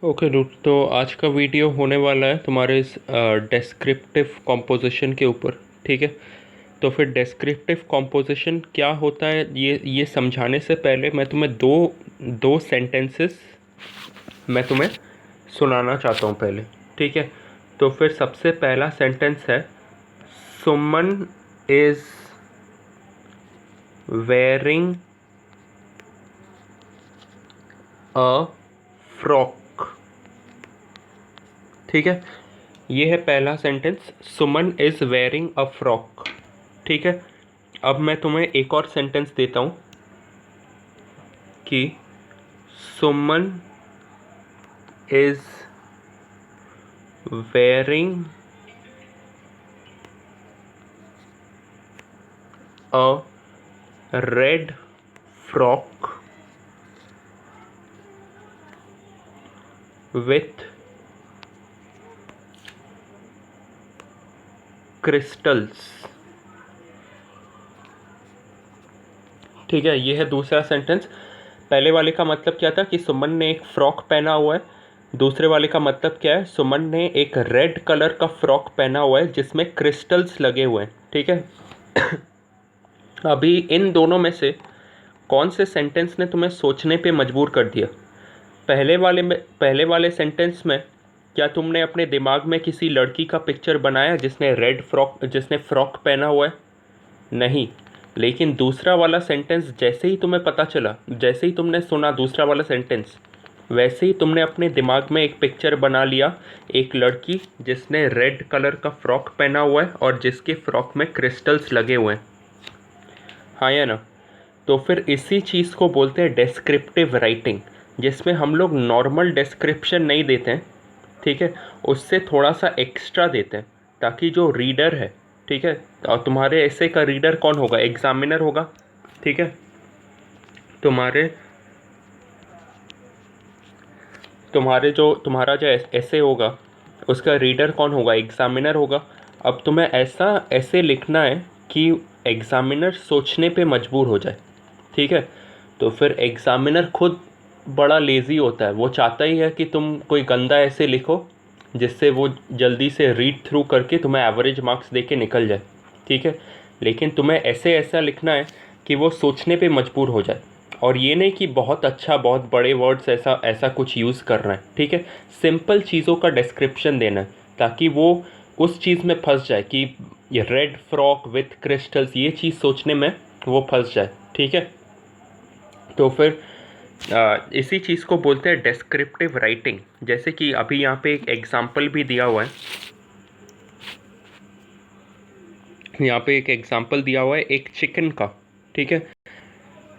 Okay dude, तो आज का वीडियो होने वाला है तुम्हारे इस डेस्क्रिप्टिव कॉम्पोजिशन के ऊपर। ठीक है, तो फिर डेस्क्रिप्टिव कॉम्पोजिशन क्या होता है ये समझाने से पहले मैं तुम्हें दो दो सेंटेंसेस मैं तुम्हें सुनाना चाहता हूँ पहले। ठीक है, तो फिर सबसे पहला सेंटेंस है, सुमन इज़ वेयरिंग अ फ्रॉक। ठीक है, ये है पहला sentence, Suman is wearing a frock. ठीक है, अब मैं तुम्हें एक और सेंटेंस देता हूँ कि Suman is wearing a red frock with crystals. ठीक है, ये है दूसरा सेंटेंस। पहले वाले का मतलब क्या था कि सुमन ने एक फ़्रॉक पहना हुआ है। दूसरे वाले का मतलब क्या है, सुमन ने एक रेड कलर का फ्रॉक पहना हुआ है जिसमें क्रिस्टल्स लगे हुए हैं। ठीक है, अभी इन दोनों में से कौन से सेंटेंस ने तुम्हें सोचने पे मजबूर कर दिया? पहले वाले सेंटेंस में क्या तुमने अपने दिमाग में किसी लड़की का पिक्चर बनाया जिसने फ्रॉक पहना हुआ है? नहीं। लेकिन दूसरा वाला सेंटेंस जैसे ही तुम्हें पता चला, जैसे ही तुमने सुना दूसरा वाला सेंटेंस, वैसे ही तुमने अपने दिमाग में एक पिक्चर बना लिया, एक लड़की जिसने रेड कलर का फ्रॉक पहना हुआ है और जिसके फ्रॉक में क्रिस्टल्स लगे हुए हैं। हाँ या ना? तो फिर इसी चीज़ को बोलते हैं डेस्क्रिप्टिव राइटिंग, जिसमें हम लोग नॉर्मल डिस्क्रिप्शन नहीं देते हैं। ठीक है, उससे थोड़ा सा एक्स्ट्रा देते हैं ताकि जो रीडर है, ठीक है, और तुम्हारे ऐसे का रीडर कौन होगा? एग्जामिनर होगा। ठीक है, तुम्हारे तुम्हारा जो ऐसे होगा उसका रीडर कौन होगा? एग्जामिनर होगा। अब तुम्हें ऐसा ऐसे लिखना है कि एग्जामिनर सोचने पे मजबूर हो जाए। ठीक है, तो फिर एग्जामिनर खुद बड़ा लेज़ी होता है, वो चाहता ही है कि तुम कोई गंदा ऐसे लिखो जिससे वो जल्दी से रीड थ्रू करके तुम्हें एवरेज मार्क्स दे के निकल जाए। ठीक है, लेकिन तुम्हें ऐसे ऐसा लिखना है कि वो सोचने पे मजबूर हो जाए, और ये नहीं कि बहुत अच्छा बहुत बड़े वर्ड्स ऐसा ऐसा कुछ यूज़ कर रहे हैं। ठीक है, सिंपल चीज़ों का डिस्क्रिप्शन देना है ताकि वो उस चीज़ में फंस जाए कि ये रेड फ्रॉक विथ क्रिस्टल्स, ये चीज़ सोचने में वो फंस जाए। ठीक है, तो फिर इसी चीज़ को बोलते हैं डेस्क्रिप्टिव राइटिंग। जैसे कि अभी यहाँ पे एक एग्जांपल भी दिया हुआ है, यहाँ पे एक एग्जांपल दिया हुआ है एक चिकन का। ठीक है,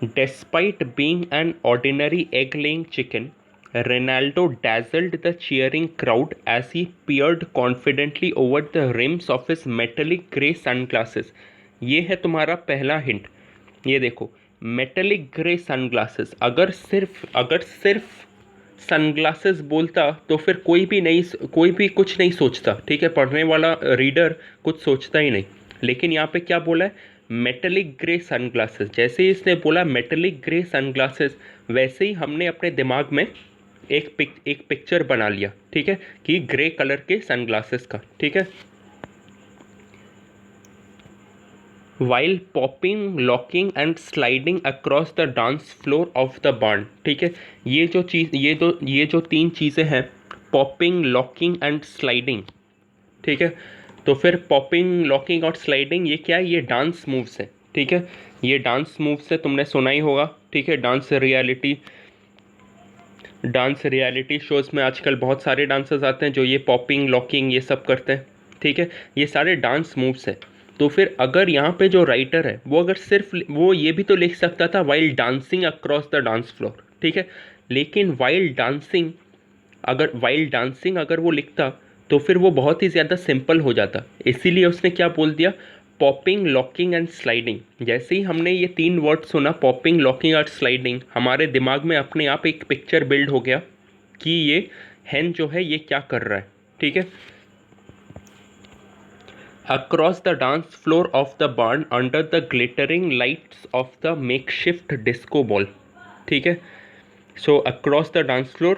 despite being an ordinary egg laying chicken, Ronaldo dazzled the cheering crowd as he peered confidently over the rims of his metallic grey sunglasses। ये है तुम्हारा पहला हिंट। ये देखो, मेटेलिक ग्रे सनग्लासेस, अगर सिर्फ सनग्लासेस बोलता तो फिर कोई भी कुछ नहीं सोचता। ठीक है, पढ़ने वाला रीडर कुछ सोचता ही नहीं। लेकिन यहाँ पे क्या बोला है? Metallic grey sunglasses. जैसे ही इसने बोला मेटेलिक ग्रे सनग्लासेस, वैसे ही हमने अपने दिमाग में एक पिक्चर बना लिया। ठीक है, कि ग्रे कलर के सनग्लासेस का। ठीक है, while popping, locking and sliding across the dance floor of the barn। ठीक है, ये जो तीन चीज़ें हैं, पॉपिंग, लॉकिंग एंड स्लाइडिंग। ठीक है, तो फिर पॉपिंग, लॉकिंग और स्लाइडिंग ये क्या है? ये डांस मूव्स है। ठीक है, ये डांस मूव्स है, तुमने सुना ही होगा। ठीक है, डांस रियलिटी शोज़ में आजकल बहुत सारे डांसर्स आते हैं जो ये पॉपिंग, लॉकिंग ये सब करते हैं। ठीक है, ये सारे डांस मूव्स है। तो फिर अगर यहाँ पे जो राइटर है वो अगर सिर्फ वो ये भी तो लिख सकता था while dancing across the dance floor. ठीक है, लेकिन वाइल डांसिंग अगर वो लिखता तो फिर वो बहुत ही ज़्यादा सिंपल हो जाता। इसीलिए उसने क्या बोल दिया? Popping, locking and sliding. जैसे ही हमने ये तीन वर्ड सुना, पॉपिंग, लॉकिंग और स्लाइडिंग, हमारे दिमाग में अपने आप एक पिक्चर बिल्ड हो गया कि ये हैन जो है ये क्या कर रहा है। ठीक है, across the dance floor of the barn under the glittering lights of the makeshift disco ball। ठीक है, सो across the dance floor,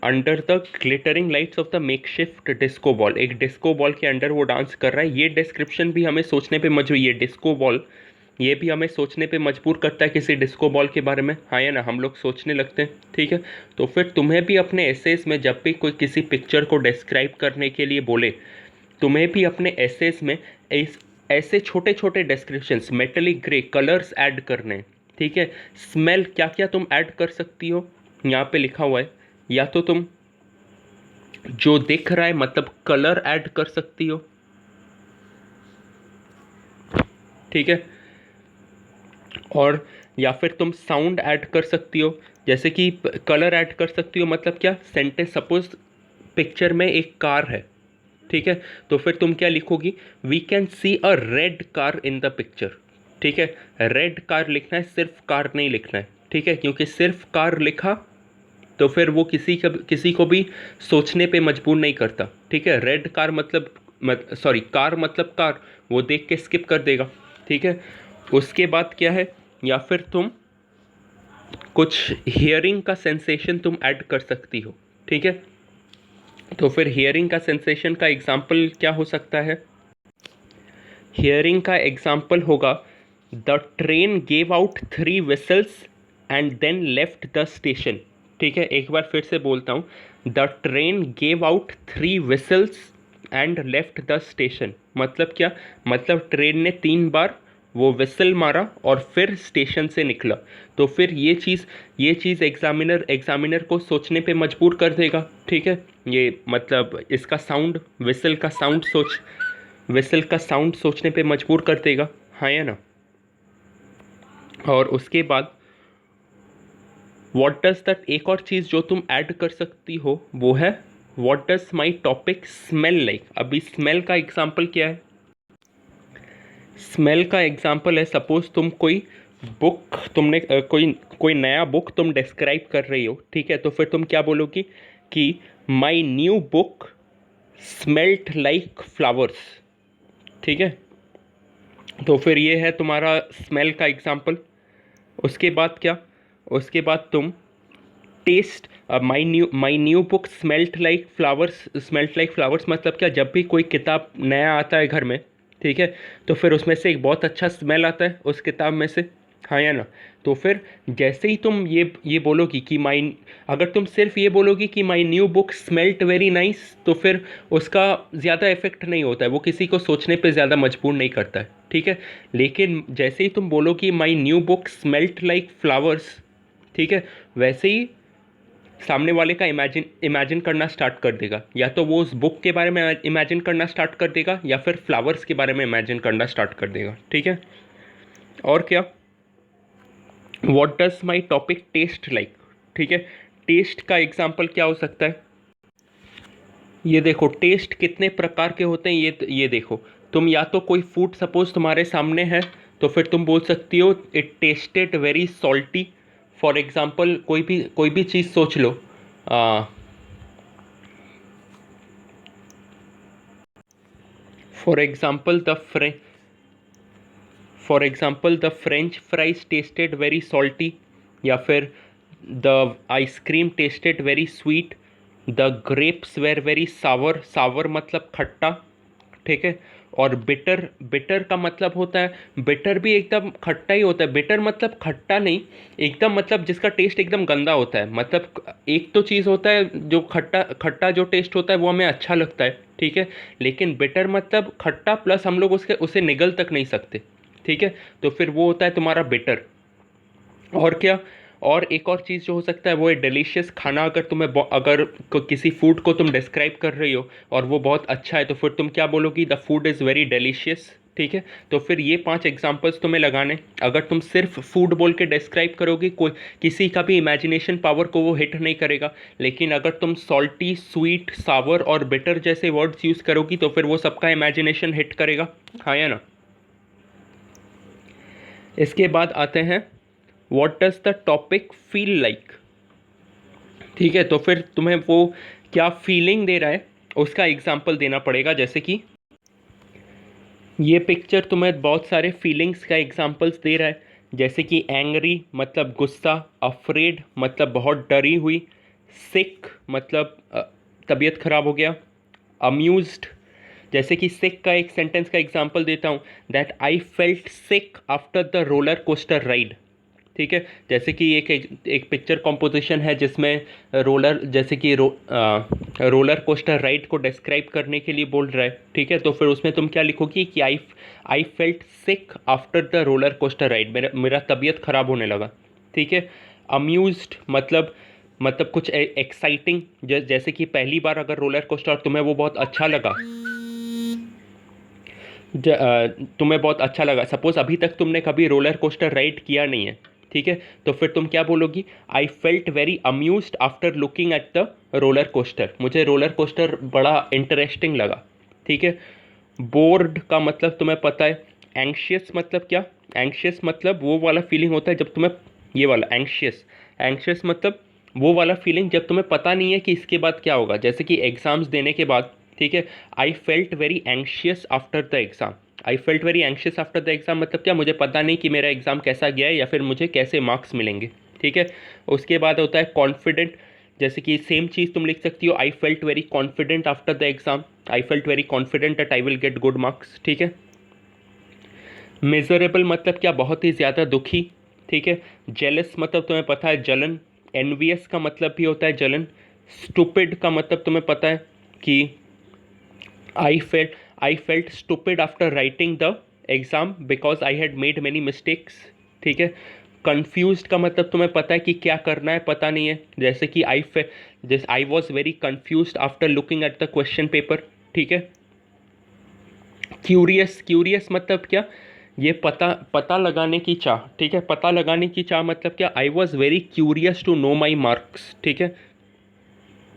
under the glittering lights off the makeshift disco ball, एक डिस्को बॉल के under वो dance कर रहा है। ये description भी हमें सोचने पे मजबूर, ये डिस्को बॉल ये भी हमें सोचने पे मजबूर करता है किसी डिस्को बॉल के बारे में, हाँ या ना, हम लोग सोचने लगते हैं, ठीक है। तो फिर तुम्हें भी अपने एसेस में जब भी कोई किसी पिक्चर को डिस्क्राइब करने के लिए बोले, तुम्हें भी अपने एसेस में ऐसे छोटे छोटे descriptions, metallic grey colours add करने हैं, ठीक है। स्मेल क्या क्या तुम ऐड कर सकती हो, यहाँ पे लिखा हुआ है। या तो तुम जो दिख रहा है मतलब कलर ऐड कर सकती हो, ठीक है। और या फिर तुम साउंड ऐड कर सकती हो, जैसे कि कलर ऐड कर सकती हो मतलब क्या, सेंटेंस सपोज पिक्चर में एक कार है, ठीक है, तो फिर तुम क्या लिखोगी, we can see a red car in the picture, ठीक है। रेड कार लिखना है, सिर्फ कार नहीं लिखना है, ठीक है, क्योंकि सिर्फ कार लिखा तो फिर वो किसी को भी सोचने पे मजबूर नहीं करता, ठीक है। रेड कार मतलब सॉरी कार मतलब कार, वो देख के स्किप कर देगा, ठीक है। उसके बाद क्या है, या फिर तुम कुछ हियरिंग का सेंसेशन तुम ऐड कर सकती हो, ठीक है। तो फिर हियरिंग का सेंसेशन का एग्जाम्पल क्या हो सकता है, हियरिंग का एग्जाम्पल होगा the train gave out 3 whistles and then left the station, ठीक है। एक बार फिर से बोलता हूँ, the train gave out 3 whistles and left the station, मतलब क्या, मतलब ट्रेन ने 3 बार वो विसल मारा और फिर स्टेशन से निकला। तो फिर ये चीज़ एग्जामिनर को सोचने पे मजबूर कर देगा, ठीक है। ये मतलब इसका साउंड, विसल का साउंड सोचने पे मजबूर कर देगा, हाँ या ना। और उसके बाद व्हाट डज दैट, एक और चीज़ जो तुम ऐड कर सकती हो वो है what does my topic smell like. अभी स्मेल का एग्जाम्पल क्या है, स्मेल का एग्जाम्पल है, सपोज तुम कोई बुक, तुमने कोई नया बुक तुम डिस्क्राइब कर रही हो, ठीक है। तो फिर तुम क्या बोलोगी कि माई new book smelt like flowers, ठीक है। तो फिर ये है तुम्हारा स्मेल का एग्जाम्पल। उसके बाद क्या, उसके बाद तुम taste, my new book smelt like flowers मतलब क्या, जब भी कोई किताब नया आता है घर में, ठीक है, तो फिर उसमें से एक बहुत अच्छा स्मेल आता है उस किताब में से, हाँ या ना। तो फिर जैसे ही तुम ये बोलोगी कि अगर तुम सिर्फ ये बोलोगी कि माई new book smelt very nice, तो फिर उसका ज़्यादा इफेक्ट नहीं होता है, वो किसी को सोचने पे ज़्यादा मजबूर नहीं करता है, ठीक है। लेकिन जैसे ही तुम बोलोगी my new book smelt like flowers, ठीक है, वैसे ही सामने वाले का इमेजिन करना स्टार्ट कर देगा, या तो वो उस बुक के बारे में इमेजिन करना स्टार्ट कर देगा या फिर फ्लावर्स के बारे में इमेजिन करना स्टार्ट कर देगा, ठीक है। और क्या, what does my topic taste like, ठीक है। टेस्ट का एग्जाम्पल क्या हो सकता है, ये देखो टेस्ट कितने प्रकार के होते हैं, ये देखो, तुम या तो कोई फूड सपोज तुम्हारे सामने है, तो फिर तुम बोल सकती हो it tasted very salty. For example कोई भी चीज़ सोच लो, for example the French fries tasted very salty, या फिर the ice cream tasted very sweet, the grapes were very sour, sour मतलब खट्टा, ठीक है। और बिटर का मतलब होता है, बिटर भी एकदम खट्टा ही होता है, बिटर मतलब खट्टा नहीं, एकदम मतलब जिसका टेस्ट एकदम गंदा होता है, मतलब एक तो चीज़ होता है जो खट्टा खट्टा जो टेस्ट होता है वो हमें अच्छा लगता है, ठीक है। लेकिन बिटर मतलब खट्टा प्लस हम लोग उसे निगल तक नहीं सकते, ठीक है। तो फिर वो होता है तुम्हारा बिटर। और क्या, और एक और चीज़ जो हो सकता है वो है डिलीशियस खाना, अगर किसी फूड को तुम डिस्क्राइब कर रही हो और वो बहुत अच्छा है, तो फिर तुम क्या बोलोगी, the food is very delicious, ठीक है। तो फिर ये 5 एग्जांपल्स तुम्हें लगाने, अगर तुम सिर्फ फूड बोल के डिस्क्राइब करोगी, कोई किसी का भी इमेजिनेशन पावर को वो हिट नहीं करेगा। लेकिन अगर तुम सॉल्टी, स्वीट, सावर और बिटर जैसे वर्ड्स यूज़ करोगी तो फिर वो सबका इमेजिनेशन हिट करेगा, हाँ या ना। इसके बाद आते हैं what does the topic feel like, ठीक है। तो फिर तुम्हें वो क्या फीलिंग दे रहा है उसका एग्जाम्पल देना पड़ेगा, जैसे कि ये पिक्चर तुम्हें बहुत सारे फीलिंग्स का एग्जाम्पल्स दे रहा है, जैसे कि एंग्री मतलब गुस्सा, अफ्रेड मतलब बहुत डरी हुई, सिक मतलब तबीयत खराब हो गया। अम्यूज्ड, जैसे कि सिक का एक सेंटेंस का एग्जांपल देता हूँ, that I felt sick after the roller coaster ride. ठीक है, जैसे कि एक पिक्चर कॉम्पोजिशन है जिसमें रोलर, जैसे कि रोलर कोस्टर राइड को डिस्क्राइब करने के लिए बोल रहा है। ठीक है, तो फिर उसमें तुम क्या लिखोगी कि I felt sick after the roller coaster ride, मेरा तबीयत खराब होने लगा। ठीक है, अम्यूज्ड मतलब कुछ एक्साइटिंग, जैसे कि पहली बार अगर रोलर कोस्टर तुम्हें वो बहुत अच्छा लगा, तुम्हें बहुत अच्छा लगा, सपोज अभी तक तुमने कभी रोलर कोस्टर राइड किया नहीं है। ठीक है, तो फिर तुम क्या बोलोगी, I felt very amused after looking at the roller coaster, मुझे रोलर कोस्टर बड़ा इंटरेस्टिंग लगा। ठीक है, बोर्ड का मतलब तुम्हें पता है। एंग्शियस मतलब क्या, एंग्शियस मतलब वो वाला फीलिंग होता है जब तुम्हें, ये वाला एंग्शियस, एंग्शियस मतलब वो वाला फीलिंग जब तुम्हें पता नहीं है कि इसके बाद क्या होगा, जैसे कि एग्ज़ाम्स देने के बाद। ठीक है, आई felt very anxious after the exam, I felt very anxious after the exam मतलब क्या, मुझे पता नहीं कि मेरा एग्ज़ाम कैसा गया है या फिर मुझे कैसे मार्क्स मिलेंगे। ठीक है, उसके बाद होता है कॉन्फिडेंट, जैसे कि सेम चीज़ तुम लिख सकती हो, आई felt very confident after the exam, I felt very confident that I will get good marks. ठीक है, मिजरेबल मतलब क्या, बहुत ही ज़्यादा दुखी। ठीक है, जेलस मतलब तुम्हें पता है जलन, एनवियस का मतलब भी होता है जलन। स्टूपिड का मतलब तुम्हें पता है कि I felt I felt stupid after writing the exam because I had made many mistakes. ठीक है, कन्फ्यूज्ड का मतलब तुम्हें पता है कि क्या करना है पता नहीं है, जैसे कि जैसे आई was very confused after looking at the question paper. ठीक है, क्यूरियस, क्यूरियस मतलब क्या, ये पता लगाने की चाह। ठीक है, पता लगाने की चाह मतलब क्या, I was very curious to know my marks. ठीक है,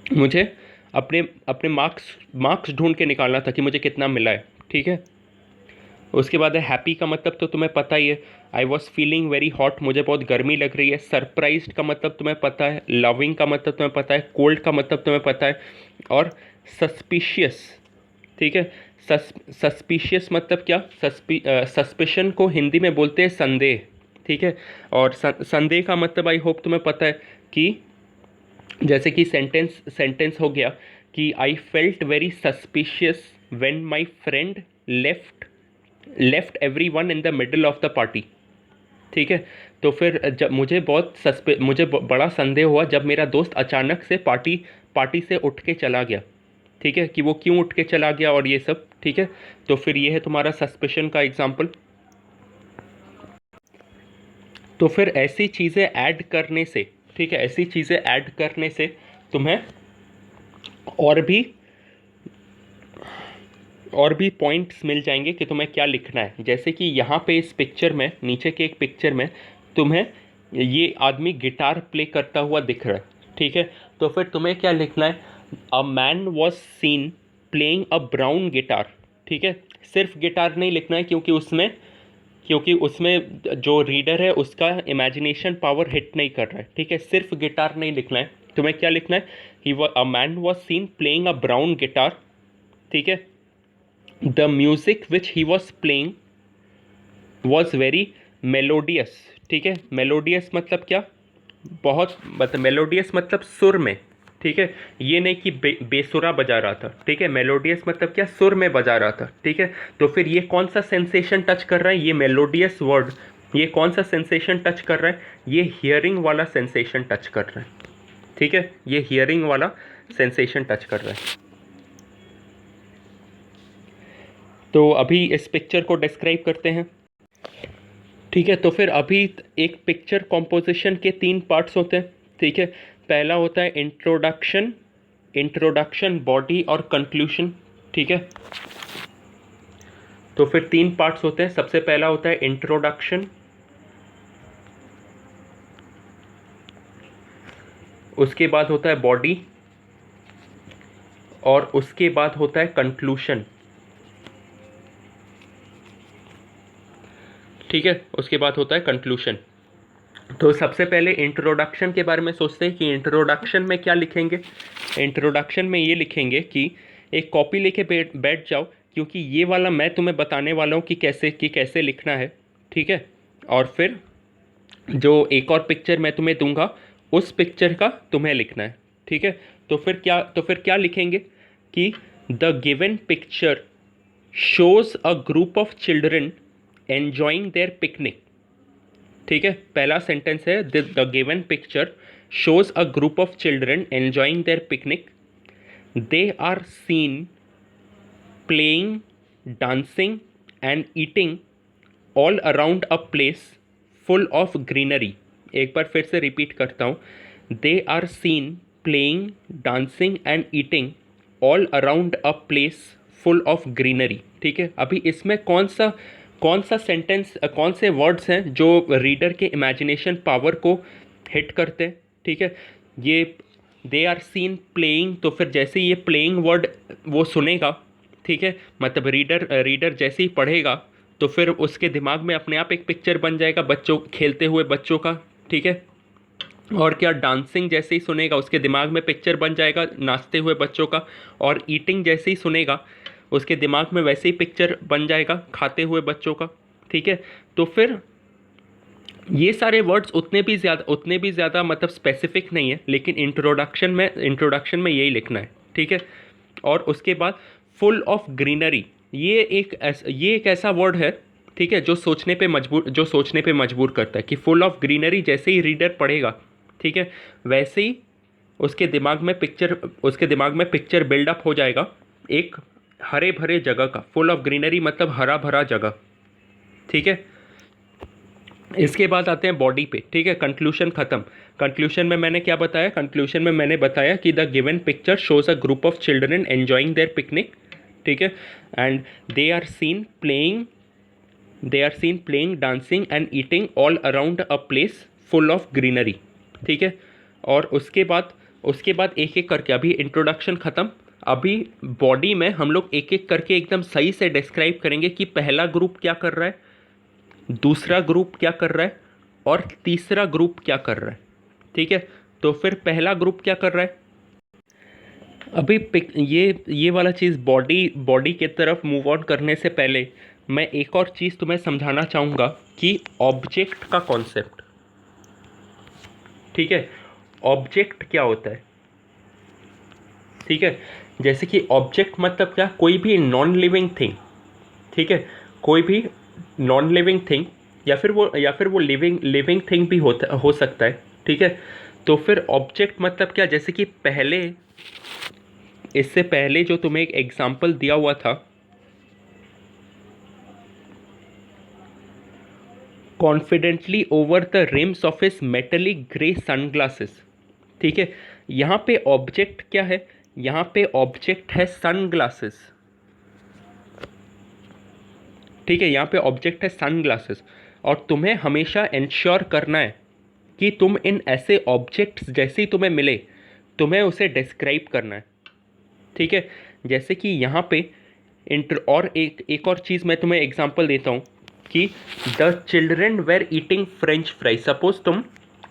मुझे अपने अपने मार्क्स ढूंढ के निकालना था कि मुझे कितना मिला है। ठीक है, उसके बाद है हैप्पी का मतलब तो तुम्हें पता ही है, I was feeling very hot, मुझे बहुत गर्मी लग रही है। सरप्राइज्ड का मतलब तुम्हें पता है, लविंग का मतलब तुम्हें पता है, कोल्ड का मतलब तुम्हें पता है, और सस्पिशियस। ठीक है, सस्पिशियस मतलब क्या, सस्पिशन को हिंदी में बोलते हैं संदेह। ठीक है, और संदेह का मतलब आई होप तुम्हें पता है कि जैसे कि सेंटेंस हो गया कि आई felt very suspicious when my friend left everyone in the middle of the party. ठीक है, तो फिर जब मुझे बड़ा संदेह हुआ जब मेरा दोस्त अचानक से पार्टी से उठ के चला गया। ठीक है, कि वो क्यों उठ के चला गया और ये सब। ठीक है, तो फिर ये है तुम्हारा सस्पिशन का एग्जाम्पल। तो फिर ऐसी चीज़ें ऐड करने से, ठीक है, ऐसी चीज़ें ऐड करने से तुम्हें और भी पॉइंट्स मिल जाएंगे कि तुम्हें क्या लिखना है। जैसे कि यहाँ पे इस पिक्चर में, नीचे के एक पिक्चर में तुम्हें ये आदमी गिटार प्ले करता हुआ दिख रहा है। ठीक है, तो फिर तुम्हें क्या लिखना है, a man was seen playing a brown guitar. ठीक है, सिर्फ गिटार नहीं लिखना है क्योंकि उसमें जो रीडर है उसका इमेजिनेशन पावर हिट नहीं कर रहा है। ठीक है, सिर्फ गिटार नहीं लिखना है, तुम्हें क्या लिखना है, a man was seen playing a brown guitar. ठीक है, the music which he was playing was very melodious. ठीक है, मेलोडियस मतलब क्या, बहुत मतलब मेलोडियस मतलब सुर में। ठीक है, ये नहीं कि बेसुरा बजा रहा था। ठीक है, मेलोडियस मतलब क्या, सुर में बजा रहा था। ठीक है, तो फिर ये कौन सा सेंसेशन टच कर रहा है, ये मेलोडियस वर्ड, ये कौन सा सेंसेशन टच कर रहा है, ये हियरिंग वाला सेंसेशन टच कर रहा है। ठीक है, ये हियरिंग वाला सेंसेशन टच कर रहा है। तो अभी इस पिक्चर को डिस्क्राइब करते हैं। ठीक है, तो फिर अभी एक पिक्चर कॉम्पोजिशन के 3 पार्ट्स होते हैं। ठीक है, पहला होता है इंट्रोडक्शन, बॉडी और कंक्लूशन। ठीक है, तो फिर 3 पार्ट्स होते हैं। सबसे पहला होता है इंट्रोडक्शन, उसके बाद होता है बॉडी, और उसके बाद होता है कंक्लूशन। ठीक है, उसके बाद होता है कंक्लूशन। तो सबसे पहले इंट्रोडक्शन के बारे में सोचते हैं कि इंट्रोडक्शन में क्या लिखेंगे। इंट्रोडक्शन में ये लिखेंगे कि एक कॉपी लेके बैठ जाओ, क्योंकि ये वाला मैं तुम्हें बताने वाला हूँ कि कैसे लिखना है। ठीक है, और फिर जो एक और पिक्चर मैं तुम्हें दूंगा उस पिक्चर का तुम्हें लिखना है। ठीक है, तो फिर क्या लिखेंगे कि the given picture shows a group of children enjoying their picnic. ठीक है, पहला सेंटेंस है the given picture shows a group of children enjoying their picnic, they are seen playing, dancing and eating all around a place full of greenery. एक बार फिर से repeat करता हूँ, they are seen playing, dancing and eating all around a place full of greenery. ठीक है, अभी इसमें कौन सा सेंटेंस, कौन से वर्ड्स हैं जो रीडर के इमेजिनेशन पावर को हिट करते हैं। ठीक है, ये दे आर सीन प्लेइंग, तो फिर जैसे ये प्लेइंग वर्ड वो सुनेगा, ठीक है, मतलब रीडर जैसे ही पढ़ेगा तो फिर उसके दिमाग में अपने आप एक पिक्चर बन जाएगा बच्चों, खेलते हुए बच्चों का। ठीक है, और क्या, डांसिंग जैसे ही सुनेगा उसके दिमाग में पिक्चर बन जाएगा नाचते हुए बच्चों का, और ईटिंग जैसे ही सुनेगा उसके दिमाग में वैसे ही पिक्चर बन जाएगा खाते हुए बच्चों का। ठीक है, तो फिर ये सारे वर्ड्स उतने भी ज़्यादा मतलब स्पेसिफिक नहीं है, लेकिन इंट्रोडक्शन में यही लिखना है। ठीक है, और उसके बाद फुल ऑफ ग्रीनरी, ये एक ऐसा वर्ड है, ठीक है, जो सोचने पे मजबूर करता है कि फुल ऑफ ग्रीनरी जैसे ही रीडर पढ़ेगा, ठीक है, वैसे ही उसके दिमाग में पिक्चर बिल्डअप हो जाएगा एक हरे भरे जगह का। फुल ऑफ ग्रीनरी मतलब हरा भरा जगह। ठीक है, इसके बाद आते हैं बॉडी पे। ठीक है, कंक्लूशन खत्म। कंक्लूशन में मैंने क्या बताया? कंक्लूशन में मैंने बताया कि the given picture shows a group of children enjoying their picnic, ठीक है, and they are seen playing, dancing and eating all around a place full of greenery. ठीक है, और उसके बाद एक एक करके, अभी इंट्रोडक्शन ख़त्म, अभी बॉडी में हम लोग एक एक करके एकदम सही से डिस्क्राइब करेंगे कि पहला ग्रुप क्या कर रहा है, दूसरा ग्रुप क्या कर रहा है, और तीसरा ग्रुप क्या कर रहा है। ठीक है, तो फिर पहला ग्रुप क्या कर रहा है? अभी ये वाला चीज़ बॉडी के तरफ मूव ऑन करने से पहले मैं एक और चीज़ तुम्हें समझाना चाहूँगा कि ऑब्जेक्ट का कॉन्सेप्ट। ठीक है, ऑब्जेक्ट क्या होता है? ठीक है, जैसे कि ऑब्जेक्ट मतलब क्या? कोई भी नॉन लिविंग थिंग। ठीक है, कोई भी नॉन लिविंग थिंग, या फिर वो लिविंग थिंग भी हो सकता है। ठीक है, तो फिर ऑब्जेक्ट मतलब क्या? जैसे कि इससे पहले जो तुम्हें एक एग्जांपल दिया हुआ था, confidently over the RIMS of his metallic grey sunglasses. ठीक है, यहाँ पे ऑब्जेक्ट क्या है? यहाँ पे ऑब्जेक्ट है सनग्लासेस। ठीक है, यहाँ पे ऑब्जेक्ट है सनग्लासेस, और तुम्हें हमेशा इंश्योर करना है कि तुम इन ऐसे ऑब्जेक्ट्स जैसे ही तुम्हें मिले तुम्हें उसे डिस्क्राइब करना है। ठीक है, जैसे कि यहाँ पे और एक और चीज़ मैं तुम्हें एग्जांपल देता हूँ कि the children were eating French fries. Suppose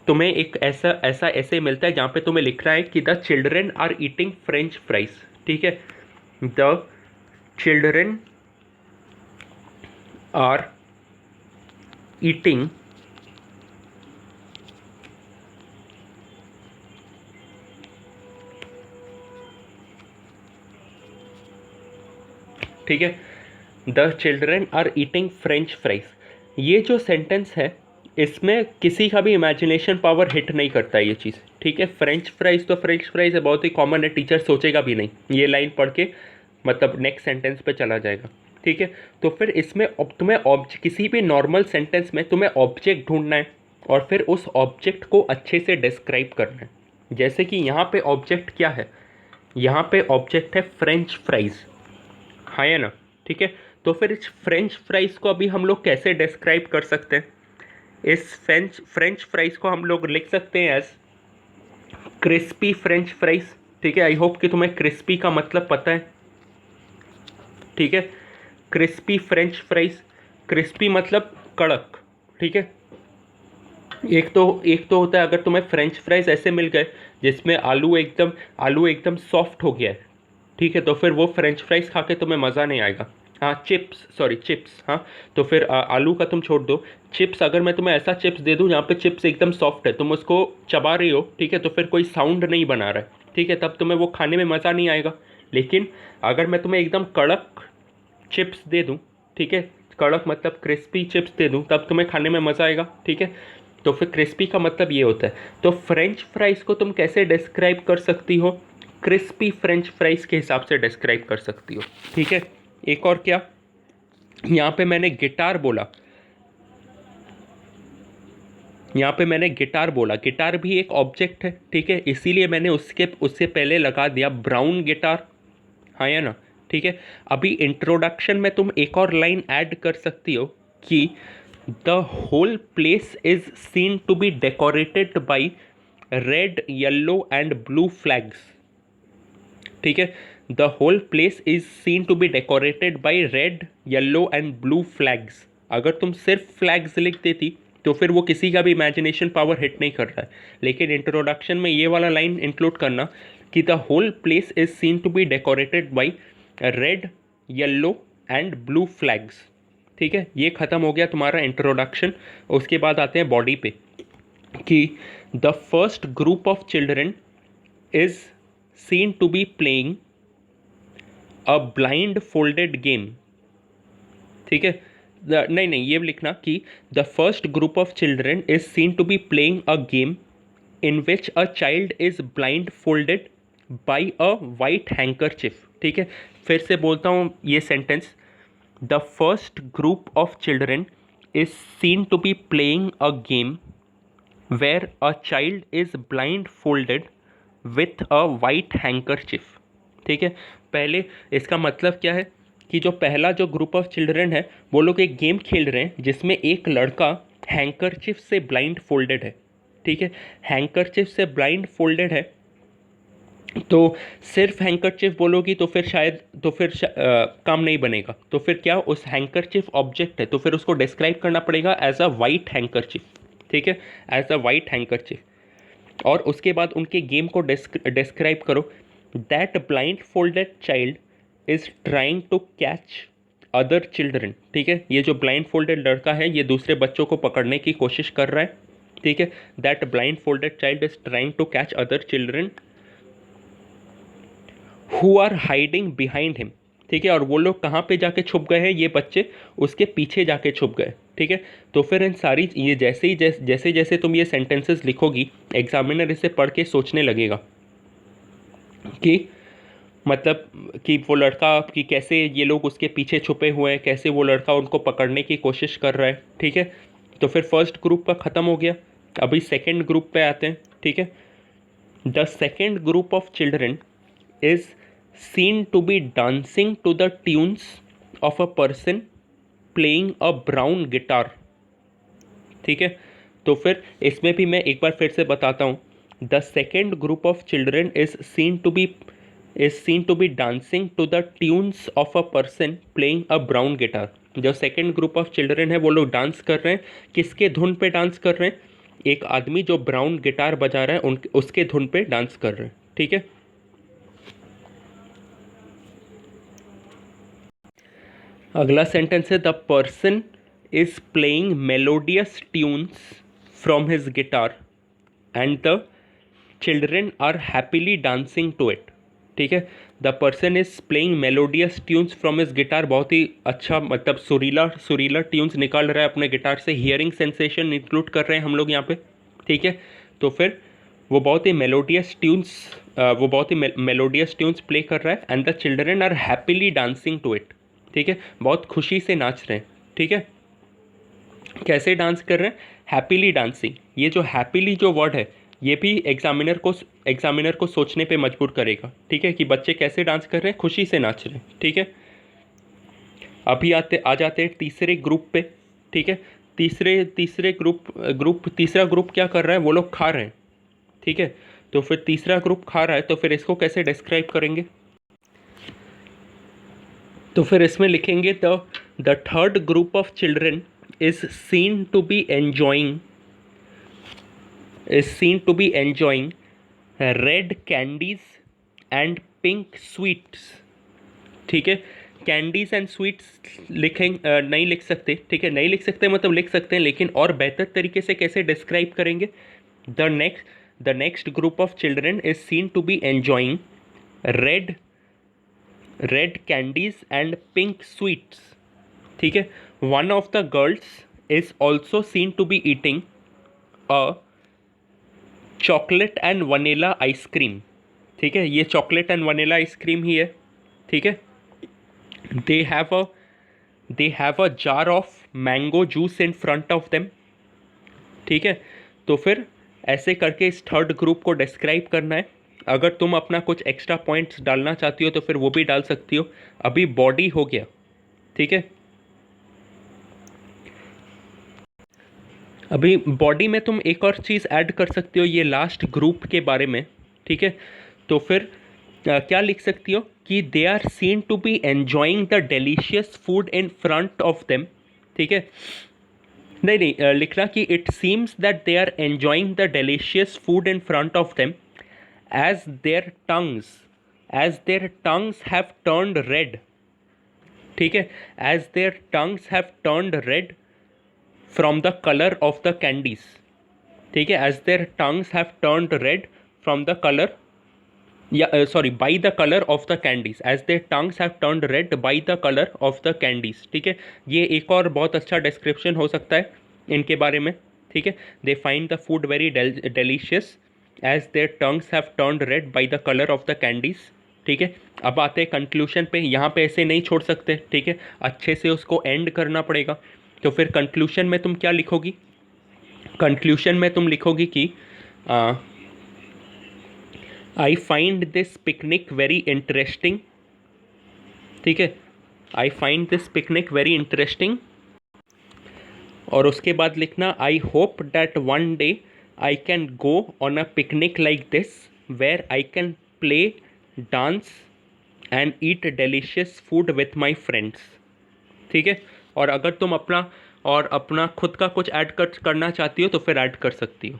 तुम्हें एक ऐसे मिलता है जहाँ पे तुम्हें लिख रहा है कि the children are eating French fries. ठीक है, द चिल्ड्रन आर ईटिंग ठीक है, the children are eating French fries. ये जो सेंटेंस है इसमें किसी का भी इमेजिनेशन पावर हिट नहीं करता है ये चीज़। ठीक है, फ्रेंच फ्राइज है, बहुत ही कॉमन है, टीचर सोचेगा भी नहीं, ये लाइन पढ़ के मतलब नेक्स्ट सेंटेंस पे चला जाएगा। ठीक है, तो फिर इसमें तुम्हें किसी भी नॉर्मल सेंटेंस में तुम्हें ऑब्जेक्ट ढूंढना है और फिर उस ऑब्जेक्ट को अच्छे से डिस्क्राइब करना है। जैसे कि यहाँ पे ऑब्जेक्ट क्या है? यहाँ पे ऑब्जेक्ट है फ्रेंच फ्राइज, है ना? ठीक है, तो फिर इस फ्रेंच फ्राइज को अभी हम लोग कैसे डिस्क्राइब कर सकते हैं? इस फ्रेंच फ्राइज को हम लोग लिख सकते हैं एज क्रिस्पी फ्रेंच फ्राइज। ठीक है, आई होप कि तुम्हें क्रिस्पी का मतलब पता है। ठीक है, क्रिस्पी फ्रेंच फ्राइज, क्रिस्पी मतलब कड़क। ठीक है, एक तो होता है अगर तुम्हें फ्रेंच फ्राइज ऐसे मिल गए जिसमें आलू एकदम सॉफ्ट हो गया है, ठीक है, तो फिर वो फ्रेंच फ्राइज खा के तुम्हें मज़ा नहीं आएगा। हाँ, चिप्स, हाँ, तो फिर आलू का तुम छोड़ दो, चिप्स, अगर मैं तुम्हें ऐसा चिप्स दे दूँ जहाँ पे चिप्स एकदम सॉफ्ट है, तुम उसको चबा रही हो, ठीक है, तो फिर कोई साउंड नहीं बना रहा है। ठीक है, तब तुम्हें वो खाने में मज़ा नहीं आएगा। लेकिन अगर मैं तुम्हें एकदम कड़क चिप्स दे दूँ, ठीक है, कड़क मतलब क्रिस्पी चिप्स दे दूँ, तब तुम्हें खाने में मज़ा आएगा। ठीक है, तो फिर क्रिस्पी का मतलब ये होता है। तो फ्रेंच फ्राइज़ को तुम कैसे डिस्क्राइब कर सकती हो? क्रिस्पी फ्रेंच फ्राइज़ के हिसाब से डिस्क्राइब कर सकती हो। ठीक है, एक और क्या, यहाँ पे मैंने गिटार बोला, यहाँ पे मैंने गिटार बोला, गिटार भी एक ऑब्जेक्ट है। ठीक है, इसीलिए मैंने उससे पहले लगा दिया ब्राउन गिटार, हाँ या ना। ठीक है, अभी इंट्रोडक्शन में तुम एक और लाइन ऐड कर सकती हो कि the whole place is seen to be decorated by red yellow and blue flags. ठीक है, the whole place is seen to be decorated by red yellow and blue flags. अगर तुम सिर्फ फ्लैग्स लिख देती तो फिर वो किसी का भी इमेजिनेशन पावर हिट नहीं कर रहा है। लेकिन इंट्रोडक्शन में ये वाला लाइन इंक्लूड करना कि the whole place is seen to be decorated by red yellow and blue flags. ठीक है, ये ख़त्म हो गया तुम्हारा इंट्रोडक्शन। उसके बाद आते हैं बॉडी पे कि the first group of children is seen to be playing a blindfolded game. ठीक है, नहीं नहीं, ये लिखना कि the first group of children is seen to be playing a game in which a child is blindfolded by a white handkerchief. ठीक है, फिर से बोलता हूँ ये sentence, the first group of children is seen to be playing a game where a child is blindfolded with a white handkerchief. ठीक है, पहले इसका मतलब क्या है कि जो पहला जो ग्रुप ऑफ चिल्ड्रन है वो लोग एक गेम खेल रहे हैं जिसमें एक लड़का हैंकरचिफ से ब्लाइंड फोल्डेड है। ठीक है, हैंकरचिफ से ब्लाइंड फोल्डेड है, तो सिर्फ हैंकरचिफ बोलोगी तो फिर शायद काम नहीं बनेगा। तो फिर क्या, उस हैंकरचिफ ऑब्जेक्ट है तो फिर उसको डिस्क्राइब करना पड़ेगा एज अ वाइट हैंकरचिफ। ठीक है, एज अ वाइट हैंकरचिफ। और उसके बाद उनके गेम को डिस्क्राइब करो, that blindfolded child is trying to catch other children. ठीक है, ये जो ब्लाइंड फोल्डेड लड़का है ये दूसरे बच्चों को पकड़ने की कोशिश कर रहा है। ठीक है, that blindfolded child is trying to catch other children who are hiding behind him. ठीक है, और वो लोग कहाँ पे जाके छुप गए हैं, ये बच्चे उसके पीछे जाके छुप गए। ठीक है, तो फिर इन सारी ये जैसे जैसे तुम ये सेंटेंसेस लिखोगी, एग्जामिनर इसे पढ़ के सोचने लगेगा कि मतलब कि वो लड़का, कि कैसे ये लोग उसके पीछे छुपे हुए हैं, कैसे वो लड़का उनको पकड़ने की कोशिश कर रहा है। ठीक है, तो फिर फर्स्ट ग्रुप का ख़त्म हो गया, अभी सेकेंड ग्रुप पे आते हैं। ठीक है, the second group of children is seen to be dancing to the tunes of a person playing a brown guitar। ठीक है, तो फिर इसमें भी मैं एक बार फिर से बताता हूँ, the second group of children is seen to be dancing to the tunes of a person playing a brown guitar. जो सेकेंड ग्रुप ऑफ चिल्ड्रन है वो लोग डांस कर रहे हैं, किसके धुन पे डांस कर रहे हैं, एक आदमी जो ब्राउन गिटार बजा रहा है उसके धुन पे डांस कर रहे हैं। ठीक है, अगला सेंटेंस है the person is playing melodious tunes from his guitar and the children are happily dancing to it. ठीक है, the person is playing melodious tunes from his guitar, बहुत ही अच्छा मतलब सुरीला सुरीला ट्यून्स निकाल रहा है अपने गिटार से, हियरिंग सेंसेशन इंक्लूड कर रहे हैं हम लोग यहाँ पे। ठीक है, तो फिर वो बहुत ही मेलोडियस ट्यून्स प्ले कर रहा है and the children are happily dancing to it. ठीक है, बहुत खुशी से नाच रहे हैं। ठीक है, कैसे डांस कर रहे हैं, हैप्पीली डांसिंग। ये जो हैप्पीली जो वर्ड है ये भी एग्जामिनर को सोचने पे मजबूर करेगा। ठीक है, कि बच्चे कैसे डांस कर रहे हैं, खुशी से नाच रहे हैं। ठीक है, अभी आ जाते हैं तीसरे ग्रुप पे। ठीक है, तीसरा ग्रुप क्या कर रहा है, वो लोग खा रहे हैं। ठीक है, तो फिर तीसरा ग्रुप खा रहा है तो फिर इसको कैसे डिस्क्राइब करेंगे, तो फिर इसमें लिखेंगे the third group of children is seen to be enjoying red candies and pink sweets. ठीक है, कैंडीज एंड स्वीट्स नहीं लिख सकते। ठीक है, नहीं लिख सकते मतलब लिख सकते हैं, लेकिन और बेहतर तरीके से कैसे डिस्क्राइब करेंगे, the next group of children is seen to be enjoying red candies and pink sweets. ठीक है. One of the girls is also seen to be eating a chocolate and vanilla ice cream. ठीक है, ये chocolate and vanilla ice cream ही है. ठीक है. They have a jar of mango juice in front of them. ठीक है. तो फिर ऐसे करके इस थर्ड ग्रुप को डिस्क्राइब करना है. अगर तुम अपना कुछ एक्स्ट्रा पॉइंट्स डालना चाहती हो तो फिर वो भी डाल सकती हो. अभी बॉडी हो गया. ठीक है. अभी बॉडी में तुम एक और चीज़ ऐड कर सकती हो ये लास्ट ग्रुप के बारे में. ठीक है. तो फिर क्या लिख सकती हो कि they are seen to be enjoying the delicious food in front of them. ठीक है. नहीं, लिखना कि it seems that they are enjoying the delicious food in front of them as their tongues have turned red. ठीक है. As their tongues have turned red from the color of the candies. ठीक है. as their tongues have turned red from the color by the color of the candies. as their tongues have turned red by the color of the candies. ठीक है. ये एक और बहुत अच्छा description हो सकता है इनके बारे में. ठीक है. they find the food very delicious as their tongues have turned red by the color of the candies. ठीक है. अब आते हैं कंक्लूशन पे. यहाँ पे ऐसे नहीं छोड़ सकते. ठीक है. अच्छे से उसको एंड करना पड़ेगा. तो फिर कंक्लूशन में तुम क्या लिखोगी? कंक्लूशन में तुम लिखोगी कि I find this picnic very interesting. ठीक है. I find this picnic very interesting. और उसके बाद लिखना I hope that one day I can go on a picnic like this where I can play, dance and eat delicious food with my friends. ठीक है. और अगर तुम अपना खुद का कुछ ऐड करना चाहती हो तो फिर ऐड कर सकती हो.